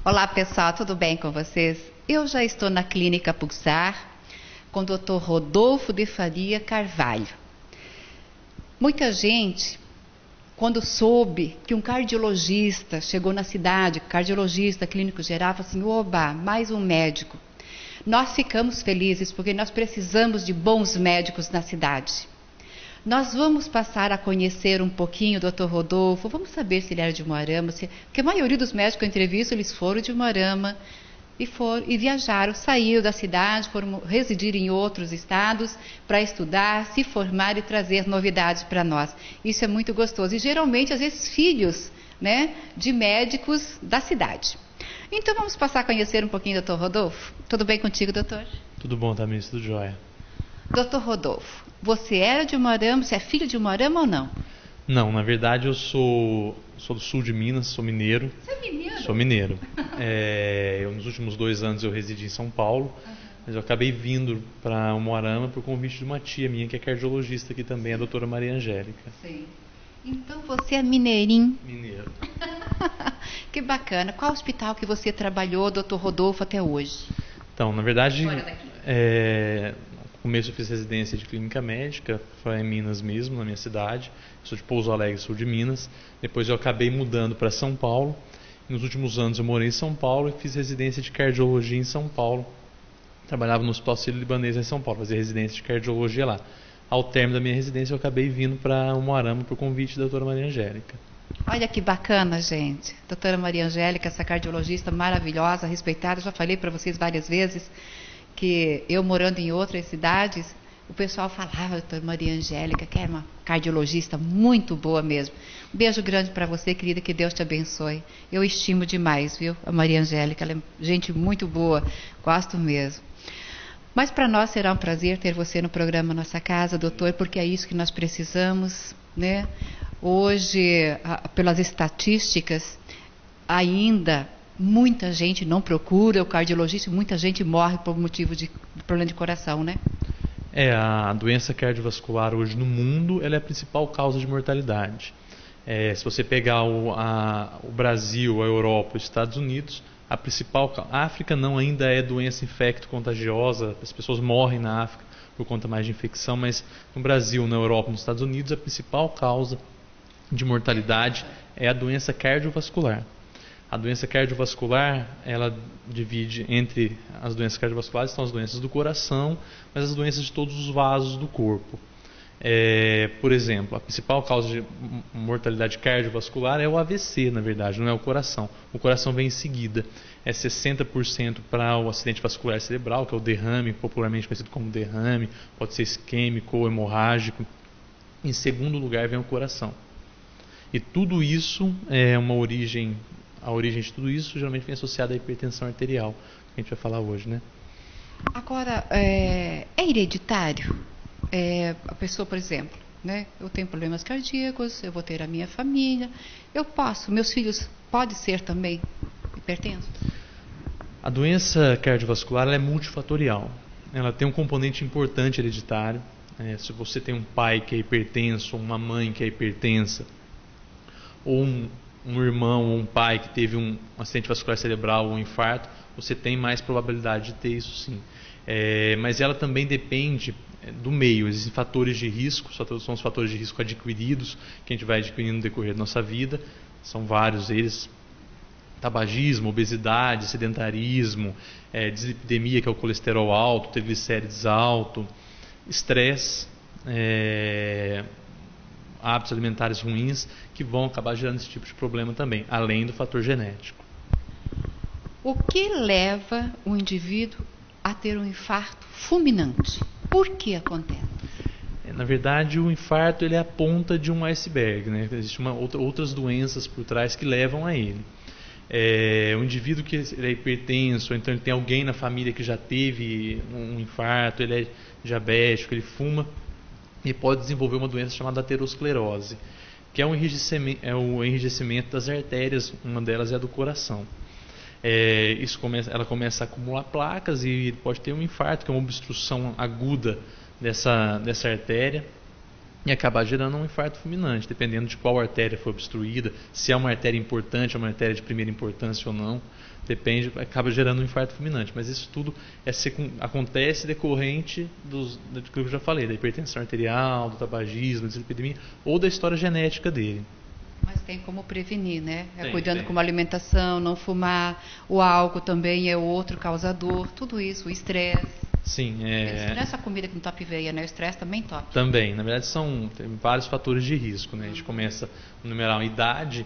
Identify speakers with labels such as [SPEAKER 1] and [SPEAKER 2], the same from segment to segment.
[SPEAKER 1] Olá pessoal, tudo bem com vocês? Eu já estou na Clínica Pulsar com o Dr. Rodolfo de Faria Carvalho. Muita gente, quando soube que um cardiologista chegou na cidade, cardiologista, clínico geral, falou assim, oba, mais um médico. Nós ficamos felizes porque nós precisamos de bons médicos na cidade. Nós vamos passar a conhecer um pouquinho o Dr. Rodolfo, vamos saber se ele era de Umuarama, porque a maioria dos médicos que eu entrevisto, eles foram de Umuarama e viajaram, saíram da cidade, foram residir em outros estados para estudar, se formar e trazer novidades para nós. Isso é muito gostoso. E geralmente, às vezes, filhos, né, de médicos da cidade. Então vamos passar a conhecer um pouquinho o Dr. Rodolfo. Tudo bem contigo, doutor?
[SPEAKER 2] Tudo bom, Tamires, tudo jóia.
[SPEAKER 1] Dr. Rodolfo, você era de Umuarama, você é filho de Umuarama ou não?
[SPEAKER 2] Não, na verdade eu sou do sul de Minas, sou mineiro.
[SPEAKER 1] Você é mineiro?
[SPEAKER 2] Sou mineiro. Nos últimos 2 anos eu residi em São Paulo, mas eu acabei vindo para Umuarama por convite de uma tia minha que é cardiologista aqui também, a doutora Maria Angélica.
[SPEAKER 1] Sim. Então você é mineirinho?
[SPEAKER 2] Mineiro.
[SPEAKER 1] Que bacana. Qual hospital que você trabalhou, Dr. Rodolfo, até hoje?
[SPEAKER 2] Então, na verdade,
[SPEAKER 1] Fora daqui.
[SPEAKER 2] No começo eu fiz residência de clínica médica, foi em Minas mesmo, na minha cidade. Eu sou de Pouso Alegre, sul de Minas. Depois eu acabei mudando para São Paulo. Nos últimos anos eu morei em São Paulo e fiz residência de cardiologia em São Paulo. Trabalhava no Hospital Sírio-Libanês em São Paulo, fazia residência de cardiologia lá. Ao término da minha residência eu acabei vindo para Umuarama por convite da doutora Maria Angélica.
[SPEAKER 1] Olha que bacana, gente. Doutora Maria Angélica, essa cardiologista maravilhosa, respeitada. Já falei para vocês várias vezes que eu morando em outras cidades, o pessoal falava, doutora Maria Angélica, que é uma cardiologista muito boa mesmo. Um beijo grande para você, querida, que Deus te abençoe. Eu estimo demais, viu, a Maria Angélica, ela é gente muito boa, gosto mesmo. Mas para nós será um prazer ter você no programa Nossa Casa, doutor, porque é isso que nós precisamos, né? Hoje, pelas estatísticas, ainda muita gente não procura o cardiologista, muita gente morre por motivo de problema de coração, né?
[SPEAKER 2] A doença cardiovascular hoje no mundo, ela é a principal causa de mortalidade. Se você pegar o Brasil, a Europa, os Estados Unidos, a África não ainda é doença infecto-contagiosa, as pessoas morrem na África por conta mais de infecção, mas no Brasil, na Europa, nos Estados Unidos, a principal causa de mortalidade é a doença cardiovascular. A doença cardiovascular, ela divide entre as doenças cardiovasculares, são as doenças do coração, mas as doenças de todos os vasos do corpo. Por exemplo, a principal causa de mortalidade cardiovascular é o AVC, na verdade, não é o coração. O coração vem em seguida. É 60% para o acidente vascular cerebral, que é o derrame, popularmente conhecido como derrame, pode ser isquêmico ou hemorrágico. Em segundo lugar vem o coração. E tudo isso a origem de tudo isso geralmente vem associada à hipertensão arterial, que a gente vai falar hoje, né?
[SPEAKER 1] Agora, é hereditário? A pessoa, por exemplo, né? Eu tenho problemas cardíacos, eu vou ter a minha família, meus filhos podem ser também hipertensos?
[SPEAKER 2] A doença cardiovascular ela é multifatorial. Ela tem um componente importante hereditário. Se você tem um pai que é hipertenso, uma mãe que é hipertensa, ou um irmão ou um pai que teve um acidente vascular cerebral ou um infarto, você tem mais probabilidade de ter isso sim. Mas ela também depende do meio. Existem fatores de risco, são os fatores de risco adquiridos, que a gente vai adquirindo no decorrer da nossa vida, são vários eles: tabagismo, obesidade, sedentarismo, dislipidemia, que é o colesterol alto, triglicérides alto, estresse, hábitos alimentares ruins, que vão acabar gerando esse tipo de problema também, além do fator genético.
[SPEAKER 1] O que leva o indivíduo a ter um infarto fulminante? Por que acontece?
[SPEAKER 2] Na verdade, o infarto ele é a ponta de um iceberg, né? Existem outras doenças por trás que levam a ele. O indivíduo que ele é hipertenso, então ele tem alguém na família que já teve um infarto, ele é diabético, ele fuma, e pode desenvolver uma doença chamada aterosclerose, que é o enrijecimento das artérias, uma delas é a do coração. Ela começa a acumular placas e ele pode ter um infarto, que é uma obstrução aguda dessa artéria. e acabar gerando um infarto fulminante, dependendo de qual artéria foi obstruída, se é uma artéria importante, é uma artéria de primeira importância ou não, depende, acaba gerando um infarto fulminante. Mas isso tudo acontece decorrente do que eu já falei, da hipertensão arterial, do tabagismo, da dislipidemia ou da história genética dele.
[SPEAKER 1] Mas tem como prevenir, né? Cuidando
[SPEAKER 2] tem.
[SPEAKER 1] com uma alimentação, não fumar, o álcool também é outro causador, tudo isso, o estresse.
[SPEAKER 2] Sim,
[SPEAKER 1] Não é essa comida que não top veia, né? O estresse também top.
[SPEAKER 2] Também, na verdade tem vários fatores de risco, né? A gente começa a numerar a idade,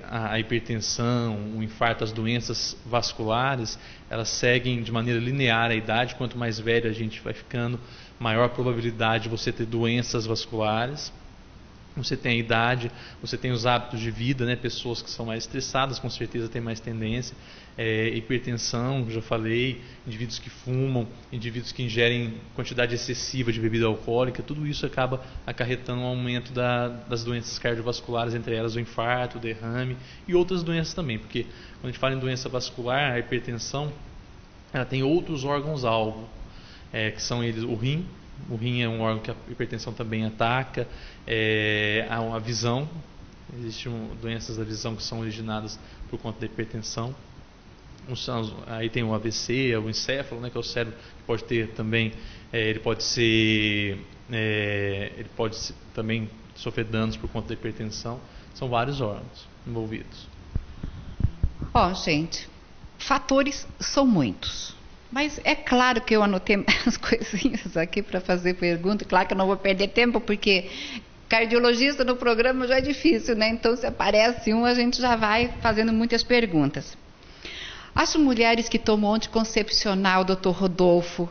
[SPEAKER 2] a hipertensão, o infarto, as doenças vasculares, elas seguem de maneira linear a idade. Quanto mais velho a gente vai ficando, maior a probabilidade de você ter doenças vasculares. Você tem a idade, você tem os hábitos de vida, né? Pessoas que são mais estressadas, com certeza têm mais tendência. Hipertensão, já falei, indivíduos que fumam, indivíduos que ingerem quantidade excessiva de bebida alcoólica, tudo isso acaba acarretando um aumento das doenças cardiovasculares, entre elas o infarto, o derrame e outras doenças também, porque quando a gente fala em doença vascular, a hipertensão, ela tem outros órgãos-alvo, que são eles o rim. O rim é um órgão que a hipertensão também ataca, a visão, existem doenças da visão que são originadas por conta da hipertensão. Aí tem o AVC, o encéfalo, né, que é o cérebro, que pode ter também, ele pode também sofrer danos por conta da hipertensão. São vários órgãos envolvidos.
[SPEAKER 1] Bom, gente, fatores são muitos. Mas é claro que eu anotei as coisinhas aqui para fazer pergunta. Claro que eu não vou perder tempo, porque cardiologista no programa já é difícil, né? Então, se aparece um, a gente já vai fazendo muitas perguntas. As mulheres que tomam anticoncepcional, doutor Rodolfo,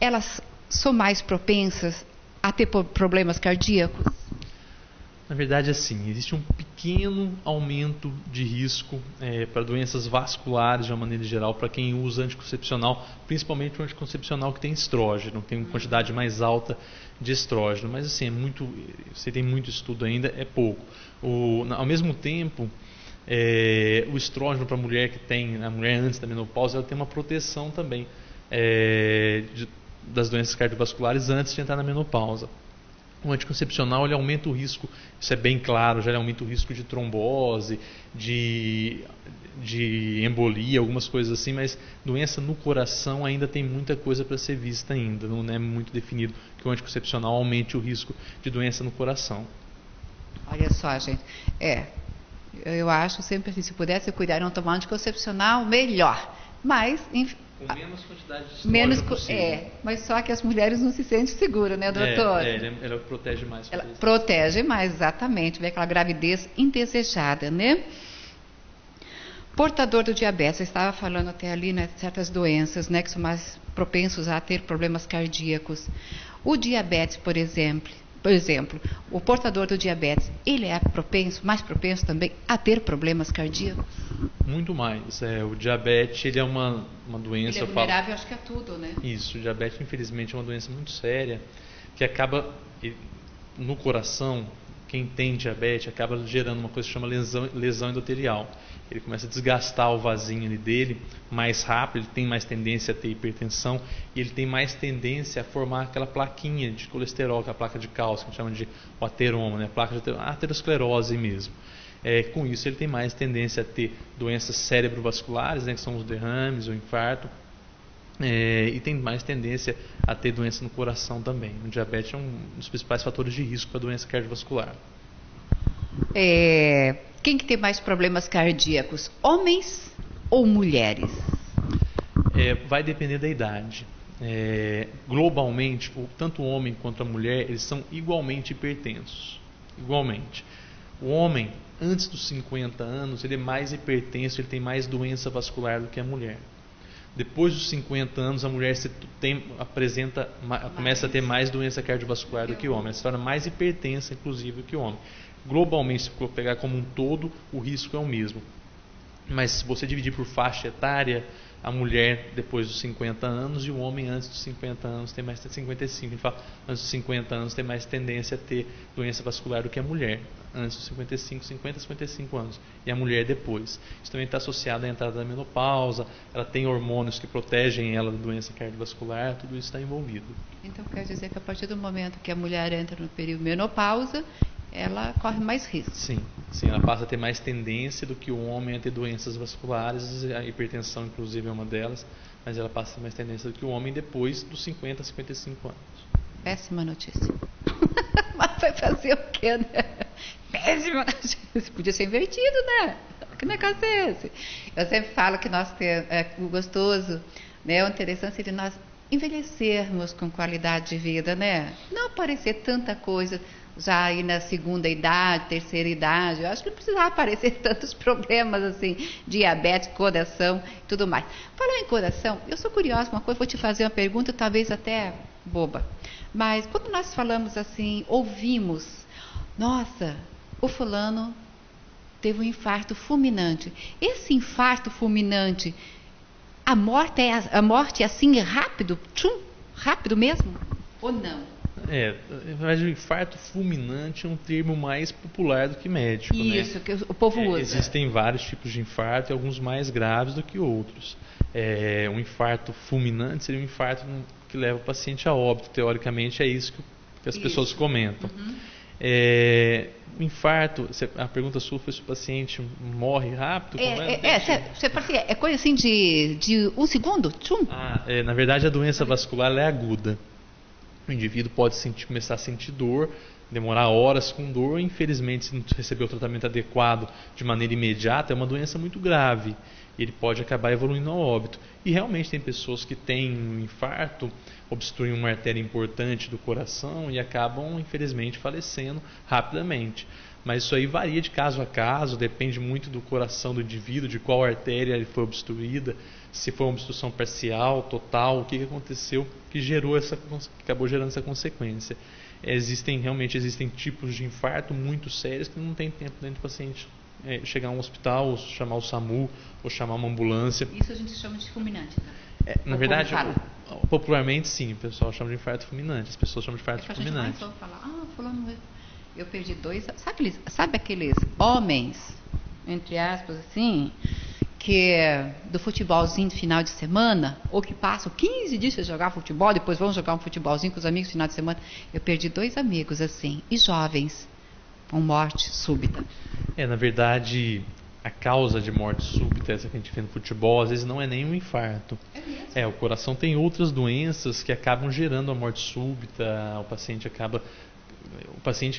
[SPEAKER 1] elas são mais propensas a ter problemas cardíacos?
[SPEAKER 2] Na verdade, assim, existe um pequeno aumento de risco para doenças vasculares de uma maneira geral para quem usa anticoncepcional, principalmente o anticoncepcional que tem estrógeno, tem uma quantidade mais alta de estrógeno, mas assim, você tem muito estudo ainda, é pouco. Ao mesmo tempo, o estrógeno para a mulher antes da menopausa, ela tem uma proteção também das doenças cardiovasculares antes de entrar na menopausa. O anticoncepcional ele aumenta o risco, isso é bem claro, já aumenta o risco de trombose, de embolia, algumas coisas assim, mas doença no coração ainda tem muita coisa para ser vista ainda, não é muito definido que o anticoncepcional aumente o risco de doença no coração.
[SPEAKER 1] Olha só, gente, eu acho sempre assim, se pudesse cuidar e não tomar anticoncepcional, melhor, mas
[SPEAKER 2] com menos quantidade de estrógeno possível.
[SPEAKER 1] Mas só que as mulheres não se sentem seguras, né, doutor?
[SPEAKER 2] Ela protege mais.
[SPEAKER 1] Ela protege mais, exatamente. Vê aquela gravidez indesejada, né? Portador do diabetes, eu estava falando até ali, né, certas doenças, né, que são mais propensos a ter problemas cardíacos. O diabetes, por exemplo, o portador do diabetes, ele é mais propenso também a ter problemas cardíacos?
[SPEAKER 2] Muito mais. O diabetes, ele é uma doença...
[SPEAKER 1] Ele é vulnerável, acho que a tudo, né?
[SPEAKER 2] Isso, o diabetes, infelizmente, é uma doença muito séria, que acaba, no coração, quem tem diabetes, acaba gerando uma coisa que chama lesão endotelial. Ele começa a desgastar o vasinho dele mais rápido, ele tem mais tendência a ter hipertensão e ele tem mais tendência a formar aquela plaquinha de colesterol, que é a placa de cálcio, que a gente chama de ateroma, né? Placa de aterosclerose mesmo. Com isso ele tem mais tendência a ter doenças cerebrovasculares, né, que são os derrames, o infarto, e tem mais tendência a ter doença no coração também. O diabetes é um dos principais fatores de risco para doença cardiovascular.
[SPEAKER 1] Quem que tem mais problemas cardíacos, homens ou mulheres?
[SPEAKER 2] Vai depender da idade. Globalmente, tanto o homem quanto a mulher, eles são igualmente hipertensos. Igualmente. O homem, antes dos 50 anos, ele é mais hipertenso, ele tem mais doença vascular do que a mulher. Depois dos 50 anos, a mulher começa a ter mais doença cardiovascular do que o homem. Ela se torna mais hipertensa, inclusive, do que o homem. Globalmente, se for pegar como um todo, o risco é o mesmo. Mas se você dividir por faixa etária, a mulher depois dos 50 anos e o homem antes dos 50 anos tem mais 55. A gente fala, antes dos 50 anos tem mais tendência a ter doença vascular do que a mulher. Antes dos 55 anos. E a mulher depois. Isso também está associado à entrada da menopausa, ela tem hormônios que protegem ela da doença cardiovascular, tudo isso está envolvido.
[SPEAKER 1] Então quer dizer que a partir do momento que a mulher entra no período menopausa, ela corre mais risco.
[SPEAKER 2] Sim, ela passa a ter mais tendência do que o homem a ter doenças vasculares, a hipertensão inclusive é uma delas, mas ela passa a ter mais tendência do que o homem depois dos 50 a 55 anos.
[SPEAKER 1] Péssima notícia. Mas vai fazer o quê, né? Péssima notícia. Podia ser invertido, né? Que negócio é esse? Eu sempre falo que nós temos, o gostoso, né? O interessante seria nós envelhecermos com qualidade de vida, né? Não aparecer tanta coisa já aí na segunda idade, terceira idade. Eu acho que não precisava aparecer tantos problemas assim, diabetes, coração e tudo mais. Falar em coração, eu sou curiosa com uma coisa, vou te fazer uma pergunta, talvez até boba. Mas quando nós falamos assim, ouvimos, nossa, o fulano teve um infarto fulminante. Esse infarto fulminante, a morte é assim rápido? Tchum, rápido mesmo? Ou não?
[SPEAKER 2] Mas o infarto fulminante é um termo mais popular do que médico.
[SPEAKER 1] Isso,
[SPEAKER 2] né?
[SPEAKER 1] Que o povo usa.
[SPEAKER 2] Existem vários tipos de infarto e alguns mais graves do que outros. Um infarto fulminante seria um infarto que leva o paciente a óbito. Teoricamente é isso que as pessoas comentam. O infarto, a pergunta sua foi se o paciente morre rápido?
[SPEAKER 1] Você fala assim, é coisa assim de um segundo? Tchum.
[SPEAKER 2] Na verdade a doença vascular é aguda. O indivíduo pode começar a sentir dor, demorar horas com dor, infelizmente se não receber o tratamento adequado de maneira imediata, é uma doença muito grave. Ele pode acabar evoluindo ao óbito. E realmente tem pessoas que têm um infarto, obstruem uma artéria importante do coração e acabam, infelizmente, falecendo rapidamente. Mas isso aí varia de caso a caso, depende muito do coração do indivíduo, de qual artéria ele foi obstruída, se foi uma obstrução parcial, total, o que aconteceu que acabou gerando essa consequência. Existem tipos de infarto muito sérios que não tem tempo dentro do paciente chegar a um hospital, ou chamar o SAMU, ou chamar uma ambulância.
[SPEAKER 1] Isso a gente chama de fulminante, tá?
[SPEAKER 2] Na verdade, popularmente sim, o pessoal chama de infarto fulminante, as pessoas chamam de infarto fulminante.
[SPEAKER 1] A gente falar, fulano, eu perdi 2, sabe aqueles homens, entre aspas, assim, que do futebolzinho de final de semana, ou que passam 15 dias a jogar futebol, depois vão jogar um futebolzinho com os amigos no final de semana. Eu perdi 2 amigos assim, e jovens, com morte súbita.
[SPEAKER 2] Na verdade, a causa de morte súbita, essa que a gente vê no futebol, às vezes não é nem um infarto.
[SPEAKER 1] É mesmo?
[SPEAKER 2] O coração tem outras doenças que acabam gerando a morte súbita, o paciente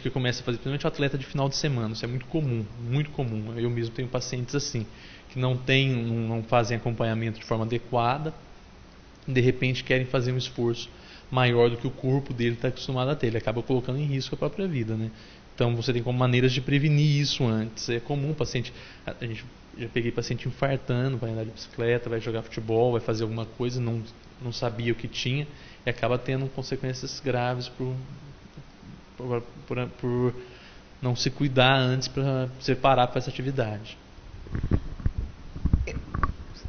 [SPEAKER 2] que começa a fazer, principalmente o atleta de final de semana, isso é muito comum, muito comum. Eu mesmo tenho pacientes assim, que não fazem acompanhamento de forma adequada, de repente querem fazer um esforço maior do que o corpo dele está acostumado a ter, ele acaba colocando em risco a própria vida, né? Então você tem como maneiras de prevenir isso antes. É comum o paciente, já peguei paciente infartando, vai andar de bicicleta, vai jogar futebol, vai fazer alguma coisa, não sabia o que tinha e acaba tendo consequências graves por não se cuidar antes para se preparar para essa atividade.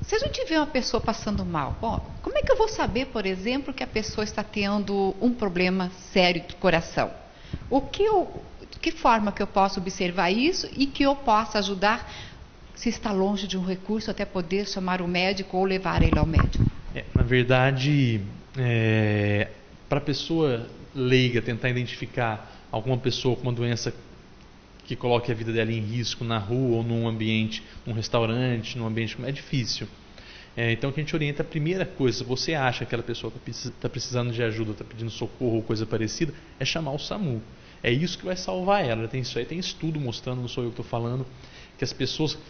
[SPEAKER 1] Se a gente vê uma pessoa passando mal, como é que eu vou saber, por exemplo, que a pessoa está tendo um problema sério do coração? De que forma que eu posso observar isso e que eu possa ajudar, se está longe de um recurso, até poder chamar o médico ou levar ele ao médico?
[SPEAKER 2] Na verdade, para a pessoa leiga tentar identificar alguma pessoa com uma doença que coloque a vida dela em risco na rua ou num ambiente, num restaurante, num ambiente, é difícil. Então, o que a gente orienta, a primeira coisa, se você acha que aquela pessoa está precisando de ajuda, está pedindo socorro ou coisa parecida, é chamar o SAMU. É isso que vai salvar ela. Isso aí tem estudo mostrando, não sou eu que estou falando, que as pessoas que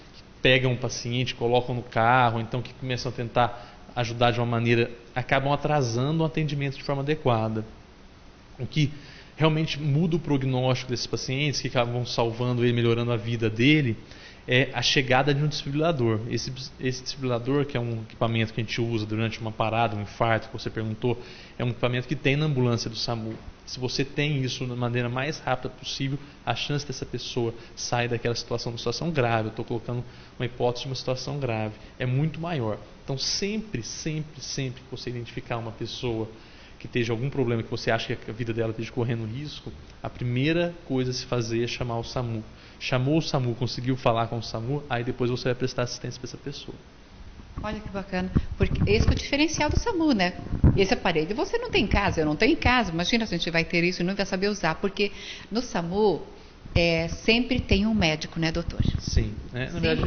[SPEAKER 2] pegam um paciente, colocam no carro, então que começam a tentar ajudar de uma maneira, acabam atrasando o atendimento de forma adequada. O que realmente muda o prognóstico desses pacientes, que acabam salvando ele, melhorando a vida dele, é a chegada de um desfibrilador. Esse desfibrilador, que é um equipamento que a gente usa durante uma parada, um infarto, que você perguntou, é um equipamento que tem na ambulância do SAMU. Se você tem isso da maneira mais rápida possível, a chance dessa pessoa sair daquela situação, uma situação grave, eu estou colocando uma hipótese de uma situação grave, é muito maior. Então sempre que você identificar uma pessoa que esteja algum problema, que você acha que a vida dela esteja correndo risco, a primeira coisa a se fazer é chamar o SAMU. Chamou o SAMU, conseguiu falar com o SAMU, aí depois você vai prestar assistência para essa pessoa.
[SPEAKER 1] Olha que bacana, porque esse é o diferencial do SAMU, né? Esse aparelho você não tem em casa, eu não tenho em casa, imagina se a gente vai ter isso e não vai saber usar, porque no SAMU sempre tem um médico, né, doutor?
[SPEAKER 2] Sim, na verdade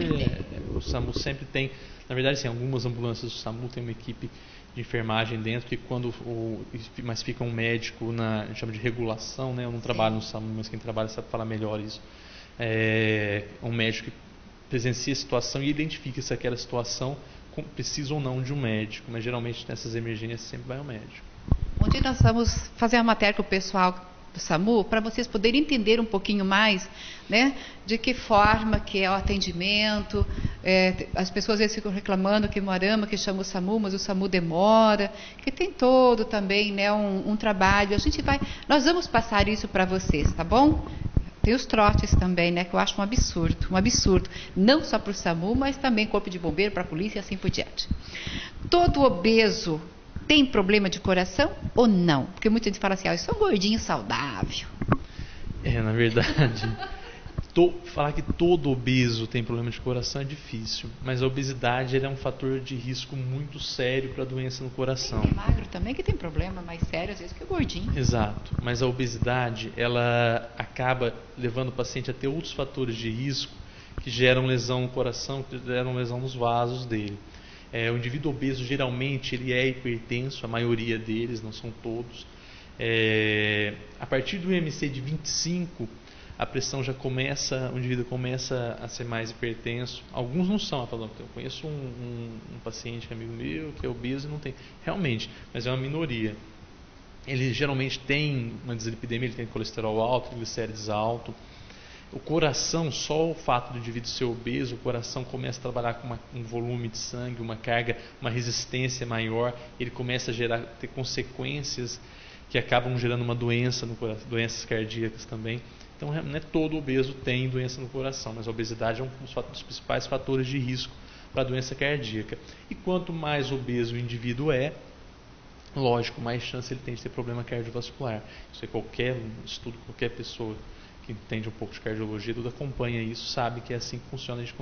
[SPEAKER 2] o SAMU sempre tem, na verdade sim, algumas ambulâncias do SAMU tem uma equipe de enfermagem dentro, que mas fica um médico a gente chama de regulação, né? Eu não trabalho no SAMU, mas quem trabalha sabe falar melhor isso. Um médico que presencia a situação e identifica se aquela situação precisa ou não de um médico, mas geralmente nessas emergências sempre vai ao médico.
[SPEAKER 1] Um dia nós vamos fazer uma matéria com o pessoal do SAMU para vocês poderem entender um pouquinho mais, né, de que forma que é o atendimento. As pessoas às vezes ficam reclamando que Moarama, que chama o SAMU, mas o SAMU demora, que tem todo também, né, um trabalho. Nós vamos passar isso para vocês, tá bom? Tem os trotes também, né, que eu acho um absurdo, não só para o SAMU, mas também Corpo de Bombeiro, para a polícia e assim por diante. Todo obeso tem problema de coração ou não? Porque muita gente fala assim, eu sou um gordinho saudável.
[SPEAKER 2] Na verdade, falar que todo obeso tem problema de coração é difícil, mas a obesidade é um fator de risco muito sério para a doença no coração.
[SPEAKER 1] Tem magro também que tem problema mais sério, às vezes, que o gordinho.
[SPEAKER 2] Exato, mas a obesidade, ela acaba levando o paciente a ter outros fatores de risco que geram lesão no coração, que geram lesão nos vasos dele. O indivíduo obeso, geralmente, ele é hipertenso, a maioria deles, não são todos. A partir do IMC de 25, a pressão já começa, o indivíduo começa a ser mais hipertenso. Alguns não são, eu conheço um paciente que é amigo meu, que é obeso e não tem. Realmente, mas é uma minoria. Ele geralmente tem uma dislipidemia, ele tem colesterol alto, glicérides alto. O coração, só o fato do indivíduo ser obeso, o coração começa a trabalhar com um volume de sangue, uma carga, uma resistência maior, ele começa a ter consequências que acabam gerando uma doença no coração, doenças cardíacas também. Então, não é todo obeso tem doença no coração, mas a obesidade é um dos principais fatores de risco para a doença cardíaca. E quanto mais obeso o indivíduo lógico, mais chance ele tem de ter problema cardiovascular. Isso é qualquer estudo, qualquer pessoa que entende um pouco de cardiologia, tudo acompanha isso, sabe que é assim que funciona. A gente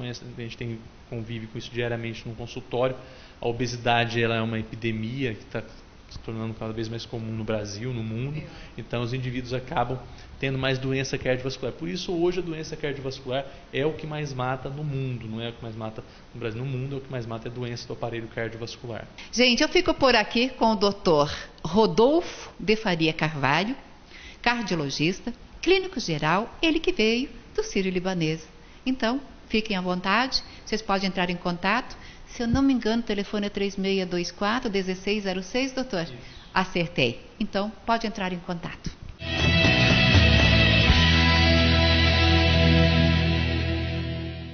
[SPEAKER 2] convive com isso diariamente no consultório. A obesidade ela é uma epidemia que está se tornando cada vez mais comum no Brasil, no mundo. Então os indivíduos acabam tendo mais doença cardiovascular. Por isso hoje a doença cardiovascular é o que mais mata no mundo, não é o que mais mata no Brasil, no mundo é o que mais mata é a doença do aparelho cardiovascular.
[SPEAKER 1] Gente, eu fico por aqui com o Dr. Rodolfo de Faria Carvalho, cardiologista, clínico geral, ele que veio do Sírio-Libanês. Então, fiquem à vontade, vocês podem entrar em contato. Se eu não me engano, o telefone é 3624-1606, doutor? Acertei. Então, pode entrar em contato.